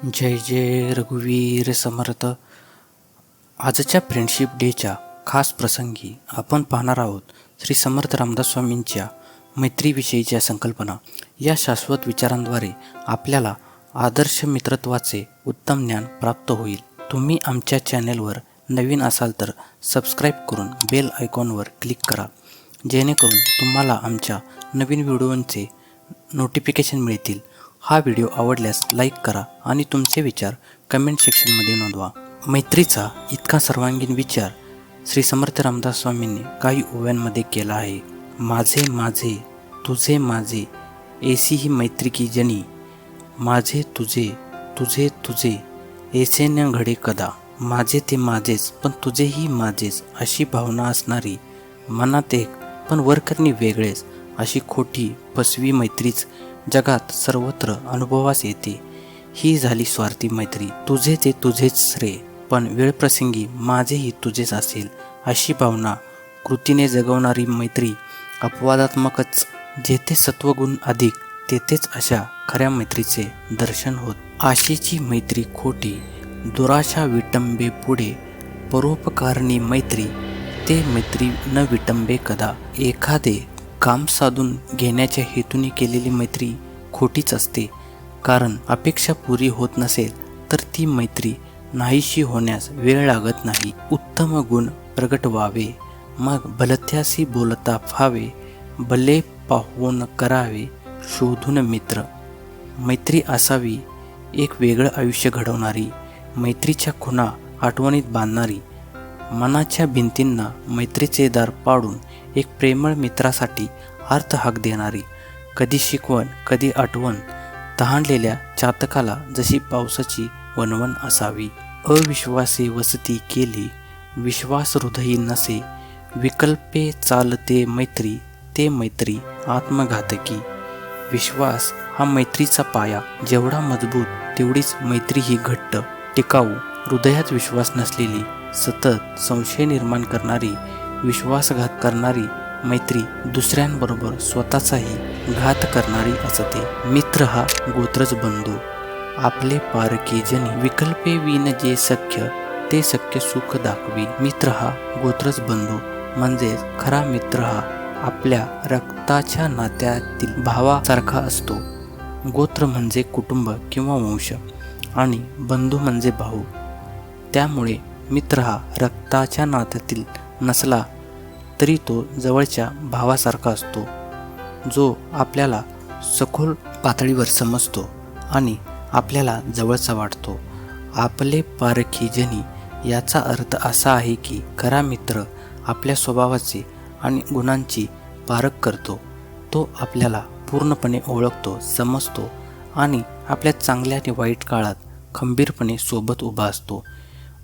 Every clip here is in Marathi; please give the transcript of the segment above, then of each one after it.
जय जय रघुवीर समर्थ. आजच्या फ्रेंडशिप डेच्या खास प्रसंगी आपण पाहणार आहोत श्री समर्थ रामदास स्वामींच्या मैत्रीविषयीच्या संकल्पना. या शाश्वत विचारांद्वारे आपल्याला आदर्श मित्रत्वाचे उत्तम ज्ञान प्राप्त होईल. तुम्ही आमच्या चॅनेलवर नवीन असाल तर सबस्क्राईब करून बेल आयकॉनवर क्लिक करा, जेणेकरून तुम्हाला आमच्या नवीन व्हिडिओंचे नोटिफिकेशन मिळतील. हा व्हिडिओ आवडल्यास लाईक करा आणि तुमचे विचार कमेंट सेक्शनमध्ये नोंदवा. मैत्रीचा इतका सर्वांगीण विचार श्री समर्थ रामदास स्वामींनी काही ओव्यांमध्ये केला आहे. माझे माझे तुझे माझे ऐसी ही मैत्री की जनी, माझे तुझे तुझे तुझे ऐसे न घडे कदा. माझे ते माझेच पण तुझेही माझेच अशी भावना असणारी, मनात एक पण वरकरणी वेगळेच अशी खोटी फसवी मैत्रीच जगात सर्वत्र अनुभवास येते. ही झाली स्वार्थी मैत्री. तुझे ते तुझेच रे, पण वेळप्रसंगी माझेही तुझेच असेल अशी भावना कृतीने जगवणारी मैत्री अपवादात्मकच. जेथे सत्वगुण अधिक तेथेच अशा खऱ्या मैत्रीचे दर्शन होत. आशेची मैत्री खोटी, दुराशा विटंबे पुढे, परोपकारणी मैत्री ते मैत्री न विटंबे कदा. एखादे काम साधून घेण्याच्या हेतूने केलेली मैत्री खोटीच असते, कारण अपेक्षा पुरी होत नसेल तर ती मैत्री नाहीशी होण्यास वेळ लागत नाही. उत्तम गुण प्रगट व्हावे, मग भलत्यासी बोलता फावे, भले पाहून करावे शोधून मित्र. मैत्री असावी एक वेगळं आयुष्य घडवणारी, मैत्रीच्या खुणा आठवणीत बांधणारी, मनाच्या भिंतींना मैत्रीचे दार पाडून एक प्रेमळ मित्रासाठी अर्थ हाक देणारी. कधी शिकवण कधी आठवण, तहानलेल्या चातकाला जशी पावसाची वणवण असावी. अविश्वासे वसती केली, विश्वास हृदयी नसे, विकल्पे चालते मैत्री ते मैत्री आत्मघातकी. विश्वास हा मैत्रीचा पाया, जेवढा मजबूत तेवढीच मैत्री ही घट्ट टिकाऊ. हृदयात विश्वास नसलेली, सतत संशय निर्माण करणारी, विश्वासघात करणारी मैत्री दुसऱ्यांबरोबर स्वतःचाही घात करणारी असते. मित्र हा गोत्रज बंधू, आपले पारकी जनी, विकल्पे विन जे सख्य ते सख्य सुख दाखवी. मित्र हा गोत्रज बंधू म्हणजेच खरा मित्र हा आपल्या रक्ताच्या नात्यातील भावासारखा असतो. गोत्र म्हणजे कुटुंब किंवा वंश आणि बंधू म्हणजे भाऊ. त्यामुळे मित्र हा रक्ताच्या नात्यातील नसला तरी तो जवळच्या भावासारखा असतो, जो आपल्याला सखोल पातळीवर समजतो आणि आपल्याला जवळचा वाटतो. आपले पारखी जनी याचा अर्थ असा आहे की खरा मित्र आपल्या स्वभावाचे आणि गुणांची पारख करतो. तो आपल्याला पूर्णपणे ओळखतो, समजतो आणि आपल्या चांगल्या आणि वाईट काळात खंबीरपणे सोबत उभा असतो.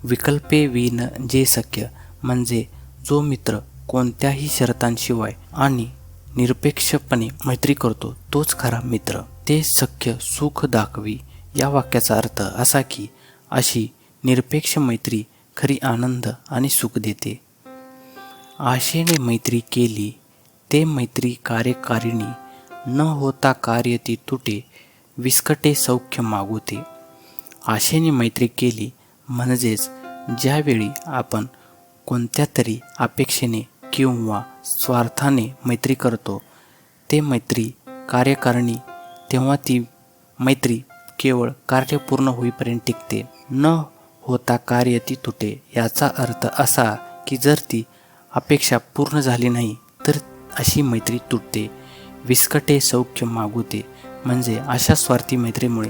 विकल्पे विन जे सख्य म्हणजे जो मित्र कोणत्याही शर्तांशिवाय आणि निरपेक्षपणे मैत्री करतो तोच खरा मित्र. ते सख्य सुख दाखवी या वाक्याचा अर्थ असा की अशी निरपेक्ष मैत्री खरी आनंद आणि सुख देते. आशेने मैत्री केली ते मैत्री कार्यकारिणी, न होता कार्य ती तुटे, विस्कटे सौख्य मागुते. आशेने मैत्री केली म्हणजेच ज्यावेळी आपण कोणत्या तरी अपेक्षेने किंवा स्वार्थाने मैत्री करतो ते मैत्री कार्यकारिणी, तेव्हा ती मैत्री केवळ कार्य पूर्ण होईपर्यंत टिकते. न होता कार्य ती तुटे याचा अर्थ असा की जर ती अपेक्षा पूर्ण झाली नाही तर अशी मैत्री तुटते. विस्कटे सौख्य मागुते म्हणजे अशा स्वार्थी मैत्रीमुळे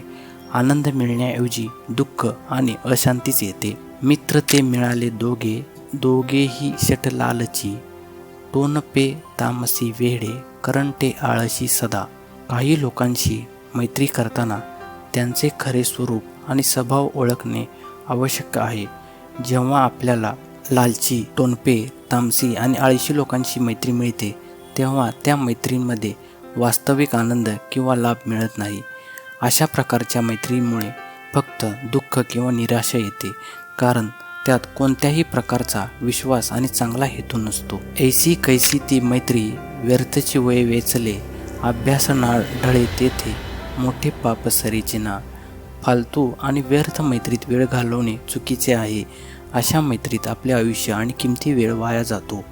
आनंद मिळण्याऐवजी दुःख आणि अशांतीच येते. मित्र ते मिळाले दोघे, दोघेही शट लालची, टोनपे तामसी वेडे, करंटे आळशी सदा. काही लोकांशी मैत्री करताना त्यांचे खरे स्वरूप आणि स्वभाव ओळखणे आवश्यक आहे. जेव्हा आपल्याला लालची, टोनपे, तामसी आणि आळशी लोकांशी मैत्री मिळते तेव्हा त्या मैत्रींमध्ये वास्तविक आनंद किंवा लाभ मिळत नाही. अशा प्रकारच्या मैत्रीमुळे फक्त दुःख किंवा निराशा येते, कारण त्यात कोणत्याही प्रकारचा विश्वास आणि चांगला हेतू नसतो. ऐसी कैसी ती मैत्री, व्यर्थची वय वेचले, अभ्यास नाळ ढळे तेथे, मोठे पाप सरीचे ना. फालतू आणि व्यर्थ मैत्रीत वेळ घालवणे चुकीचे आहे. अशा मैत्रीत आपले आयुष्य आणि किमती वेळ वाया जातो.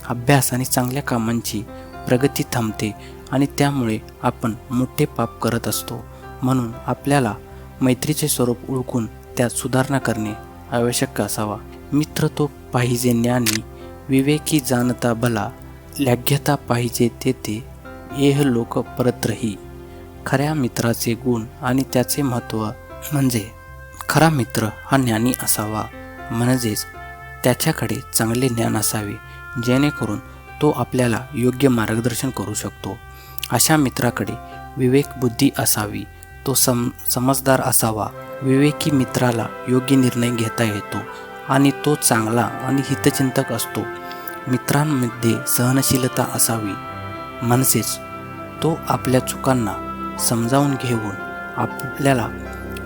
अभ्यास आणि चांगल्या कामांची प्रगती थांबते आणि त्यामुळे आपण मोठे पाप करत असतो. म्हणून आपल्याला मैत्रीचे स्वरूप ओळखून त्यात सुधारणा करणे आवश्यक असावा. मित्र तो पाहिजे ज्ञानी, विवेकी जाणता भला, लॅघ्यता पाहिजे तेथे, एह लोक परत्रही. खऱ्या मित्राचे गुण आणि त्याचे महत्त्व म्हणजे खरा मित्र हा ज्ञानी असावा, म्हणजेच त्याच्याकडे चांगले ज्ञान असावे जेणेकरून तो आपल्याला योग्य मार्गदर्शन करू शकतो. अशा मित्राकडे विवेक बुद्धी असावी, तो समजदार असावा. विवेकी मित्राला योग्य निर्णय घेता येतो आणि तो चांगला आणि हितचिंतक असतो. मित्रांमध्ये सहनशीलता असावी, म्हणजेच तो आपल्या चुकांना समजावून घेऊन आपल्याला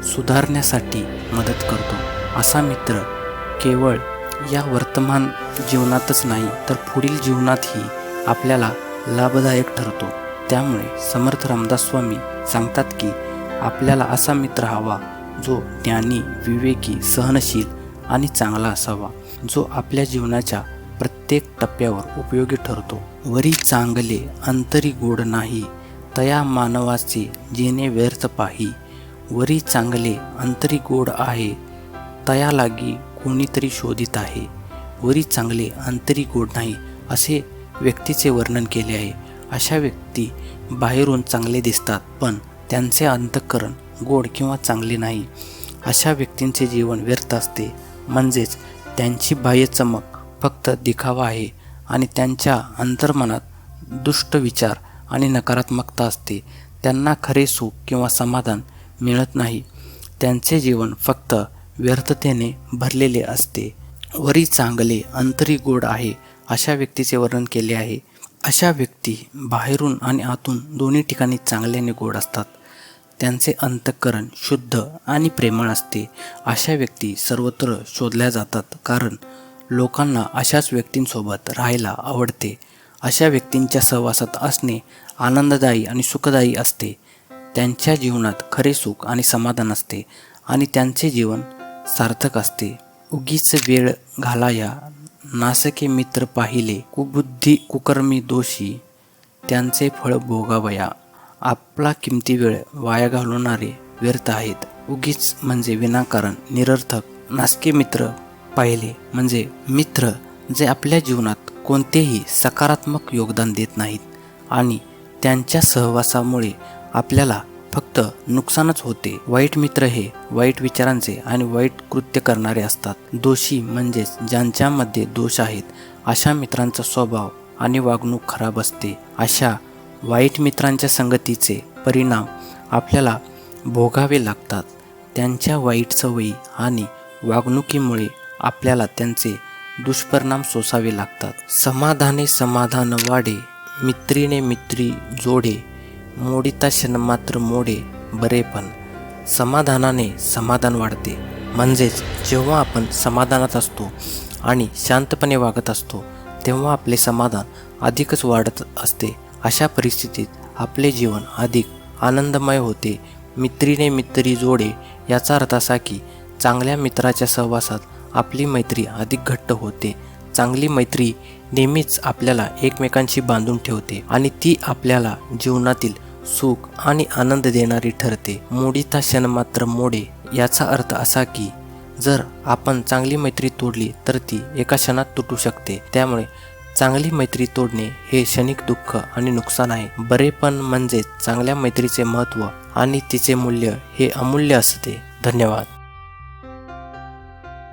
सुधारण्यासाठी मदत करतो. असा मित्र केवळ या वर्तमान जीवनातच नाही तर पुढील जीवनातही आपल्याला लाभदायक ठरतो. त्यामुळे समर्थ रामदास स्वामी सांगतात की आपल्याला असा मित्र हवा जो ज्ञानी, विवेकी, सहनशील आणि चांगला असावा, जो आपल्या जीवनाच्या प्रत्येक टप्प्यावर उपयोगी ठरतो. वरी चांगले अंतरी गोड नाही, तया मानवाचे जेणे व्यर्थ पाही. वरी चांगले अंतरी गोड आहे, तया लागी कोणीतरी शोधित आहे. वरी चांगले अंतरी गोड नाही असे व्यक्तीचे वर्णन केले आहे. अशा व्यक्ती बाहेरून चांगले दिसतात पण त्यांचे अंतःकरण गोड किंवा चांगले नाही. अशा व्यक्तींचे जीवन व्यर्थ असते, म्हणजेच त्यांची बाह्य चमक फक्त दिखावा आहे आणि त्यांच्या अंतर्मनात दुष्ट विचार आणि नकारात्मकता असते. त्यांना खरे सुख किंवा समाधान मिळत नाही. त्यांचे जीवन फक्त व्यर्थतेने भरलेले असते. वरी चांगले अंतरी गोड आहे अशा व्यक्तीचे वर्णन केले आहे. अशा व्यक्ती बाहेरून आणि आतून दोन्ही ठिकाणी चांगल्याने गोड असतात. त्यांचे अंतःकरण शुद्ध आणि प्रेमळ असते. अशा व्यक्ती सर्वत्र शोधल्या जातात कारण लोकांना अशाच व्यक्तींसोबत राहायला आवडते. अशा व्यक्तींच्या सहवासात असणे आनंददायी आणि सुखदायी असते. त्यांच्या जीवनात खरे सुख आणि समाधान असते आणि त्यांचे जीवन सार्थक असते. उगीच वेळ घालाया नासके मित्र पाहिले, कुबुद्धी कुकर्मी दोषी त्यांचे फळ भोगावया. आपला किमती वेळ वाया घालवणारे व्यर्थ आहेत. उगीच म्हणजे विनाकारण, निरर्थक. नासके मित्र पाहिले म्हणजे मित्र जे आपल्या जीवनात कोणतेही सकारात्मक योगदान देत नाहीत आणि त्यांच्या सहवासामुळे आपल्याला फक्त नुकसानच होते. वाईट मित्र हे वाईट विचारांचे आणि वाईट कृत्य करणारे असतात. दोषी म्हणजेच ज्यांच्यामध्ये दोष आहेत. अशा मित्रांचा स्वभाव आणि वागणूक खराब असते. अशा वाईट मित्रांच्या संगतीचे परिणाम आपल्याला भोगावे लागतात. त्यांच्या वाईट सवयी आणि वागणुकीमुळे आपल्याला त्यांचे दुष्परिणाम सोसावे लागतात. समाधाने समाधान वाढे, मित्रीने मित्री जोडे, मोडिता क्षणमात्र मोडे बरेपण. समाधानाने समाधान वाढते, म्हणजेच जेव्हा आपण समाधानात असतो आणि शांतपणे वागत असतो तेव्हा आपले समाधान अधिकच वाढत असते. अशा परिस्थितीत आपले जीवन अधिक आनंदमय होते. मित्रीने मित्री जोडे याचा अर्थ असा की चांगल्या मित्राच्या सहवासात आपली मैत्री अधिक घट्ट होते. चांगली मैत्री नेहमीच आपल्याला एकमेकांशी बांधून ठेवते आणि ती आपल्याला जीवनातील सुख आणि आनंद देणारी ठरते. मोडिता क्षण मात्र मोडे याचा अर्थ असा की जर आपण चांगली मैत्री तोडली तर ती एका क्षणात तुटू शकते. त्यामुळे चांगली मैत्री तोडणे हे क्षणिक दुःख आणि नुकसान आहे. बरेपण म्हणजे चांगल्या मैत्रीचे महत्त्व आणि तिचे मूल्य हे अमूल्य असते. धन्यवाद.